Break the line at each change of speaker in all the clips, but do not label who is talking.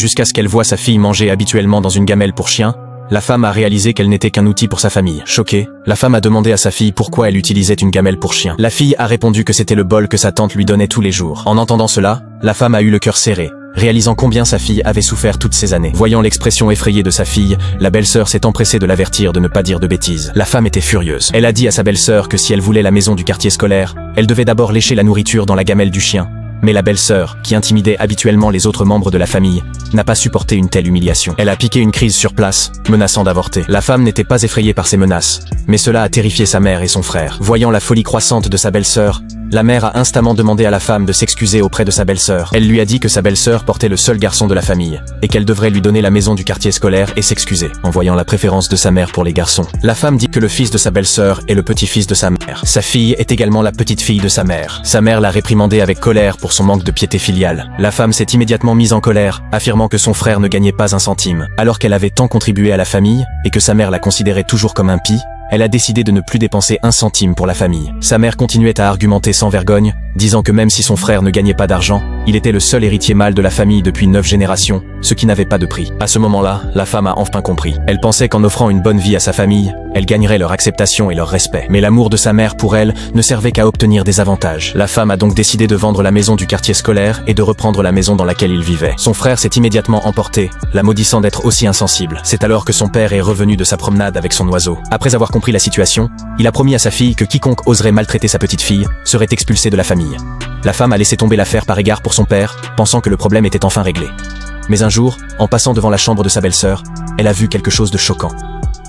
Jusqu'à ce qu'elle voie sa fille manger habituellement dans une gamelle pour chien, la femme a réalisé qu'elle n'était qu'un outil pour sa famille. Choquée, la femme a demandé à sa fille pourquoi elle utilisait une gamelle pour chien. La fille a répondu que c'était le bol que sa tante lui donnait tous les jours. En entendant cela, la femme a eu le cœur serré, réalisant combien sa fille avait souffert toutes ces années. Voyant l'expression effrayée de sa fille, la belle-sœur s'est empressée de l'avertir de ne pas dire de bêtises. La femme était furieuse. Elle a dit à sa belle-sœur que si elle voulait la maison du quartier scolaire, elle devait d'abord lécher la nourriture dans la gamelle du chien. Mais la belle-sœur, qui intimidait habituellement les autres membres de la famille, n'a pas supporté une telle humiliation. Elle a piqué une crise sur place, menaçant d'avorter. La femme n'était pas effrayée par ces menaces, mais cela a terrifié sa mère et son frère. Voyant la folie croissante de sa belle-sœur, la mère a instamment demandé à la femme de s'excuser auprès de sa belle-sœur. Elle lui a dit que sa belle-sœur portait le seul garçon de la famille, et qu'elle devrait lui donner la maison du quartier scolaire et s'excuser, en voyant la préférence de sa mère pour les garçons. La femme dit que le fils de sa belle-sœur est le petit-fils de sa mère. Sa fille est également la petite-fille de sa mère. Sa mère l'a réprimandée avec colère pour son manque de piété filiale. La femme s'est immédiatement mise en colère, affirmant que son frère ne gagnait pas un centime. Alors qu'elle avait tant contribué à la famille, et que sa mère la considérait toujours comme impie, elle a décidé de ne plus dépenser un centime pour la famille. Sa mère continuait à argumenter sans vergogne, disant que même si son frère ne gagnait pas d'argent, il était le seul héritier mâle de la famille depuis 9 générations, ce qui n'avait pas de prix. À ce moment-là, la femme a enfin compris. Elle pensait qu'en offrant une bonne vie à sa famille, elle gagnerait leur acceptation et leur respect. Mais l'amour de sa mère pour elle ne servait qu'à obtenir des avantages. La femme a donc décidé de vendre la maison du quartier scolaire et de reprendre la maison dans laquelle il vivait. Son frère s'est immédiatement emporté, la maudissant d'être aussi insensible. C'est alors que son père est revenu de sa promenade avec son oiseau. Après avoir compris la situation, il a promis à sa fille que quiconque oserait maltraiter sa petite fille serait expulsé de la famille. La femme a laissé tomber l'affaire par égard pour son père, pensant que le problème était enfin réglé. Mais un jour, en passant devant la chambre de sa belle-sœur, elle a vu quelque chose de choquant.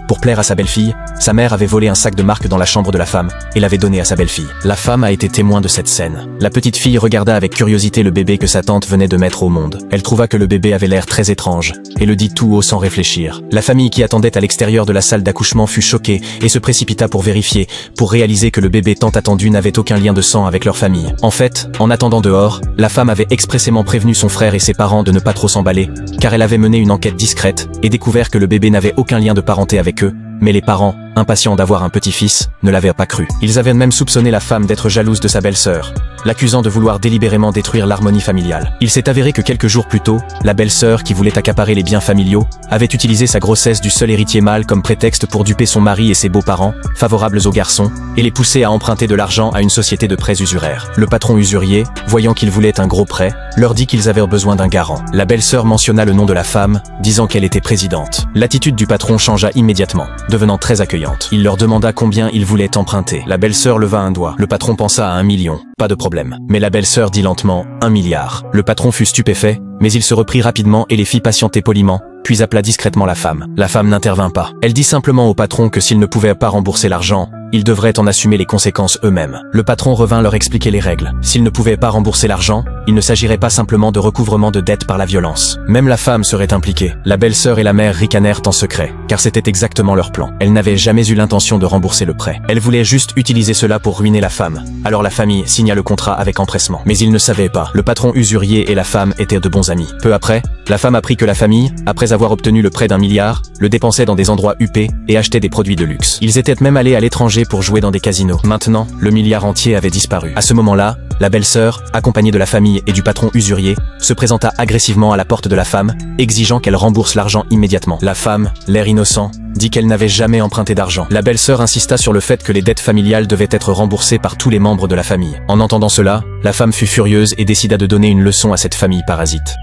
Pour plaire à sa belle-fille, sa mère avait volé un sac de marque dans la chambre de la femme et l'avait donné à sa belle-fille. La femme a été témoin de cette scène. La petite fille regarda avec curiosité le bébé que sa tante venait de mettre au monde. Elle trouva que le bébé avait l'air très étrange et le dit tout haut sans réfléchir. La famille qui attendait à l'extérieur de la salle d'accouchement fut choquée et se précipita pour vérifier, pour réaliser que le bébé tant attendu n'avait aucun lien de sang avec leur famille. En fait, en attendant dehors, la femme avait expressément prévenu son frère et ses parents de ne pas trop s'emballer, car elle avait mené une enquête discrète et découvert que le bébé n'avait aucun lien de parenté avec eux, mais les parents, impatients d'avoir un petit-fils, ne l'avaient pas cru. Ils avaient même soupçonné la femme d'être jalouse de sa belle-sœur, l'accusant de vouloir délibérément détruire l'harmonie familiale. Il s'est avéré que quelques jours plus tôt, la belle-sœur qui voulait accaparer les biens familiaux, avait utilisé sa grossesse du seul héritier mâle comme prétexte pour duper son mari et ses beaux-parents, favorables aux garçons, et les pousser à emprunter de l'argent à une société de prêts usuraires. Le patron usurier, voyant qu'il voulait un gros prêt, leur dit qu'ils avaient besoin d'un garant. La belle-sœur mentionna le nom de la femme, disant qu'elle était présidente. L'attitude du patron changea immédiatement, devenant très accueillante. Il leur demanda combien ils voulaient emprunter. La belle-sœur leva un doigt. Le patron pensa à 1 million. Pas de problème. Mais la belle-sœur dit lentement 1 milliard. Le patron fut stupéfait, mais il se reprit rapidement et les fit patienter poliment, puis appela discrètement la femme. La femme n'intervint pas. Elle dit simplement au patron que s'il ne pouvait pas rembourser l'argent, ils devraient en assumer les conséquences eux-mêmes. Le patron revint leur expliquer les règles. S'ils ne pouvaient pas rembourser l'argent, il ne s'agirait pas simplement de recouvrement de dettes par la violence. Même la femme serait impliquée. La belle-sœur et la mère ricanèrent en secret, car c'était exactement leur plan. Elles n'avaient jamais eu l'intention de rembourser le prêt. Elles voulaient juste utiliser cela pour ruiner la femme. Alors la famille signa le contrat avec empressement. Mais ils ne savaient pas. Le patron usurier et la femme étaient de bons amis. Peu après, la femme apprit que la famille, après avoir obtenu le prêt d'1 milliard, le dépensait dans des endroits huppés et achetait des produits de luxe. Ils étaient même allés à l'étranger pour jouer dans des casinos. Maintenant, le milliard entier avait disparu. À ce moment-là, la belle-sœur, accompagnée de la famille et du patron usurier, se présenta agressivement à la porte de la femme, exigeant qu'elle rembourse l'argent immédiatement. La femme, l'air innocent, dit qu'elle n'avait jamais emprunté d'argent. La belle-sœur insista sur le fait que les dettes familiales devaient être remboursées par tous les membres de la famille. En entendant cela, la femme fut furieuse et décida de donner une leçon à cette famille parasite.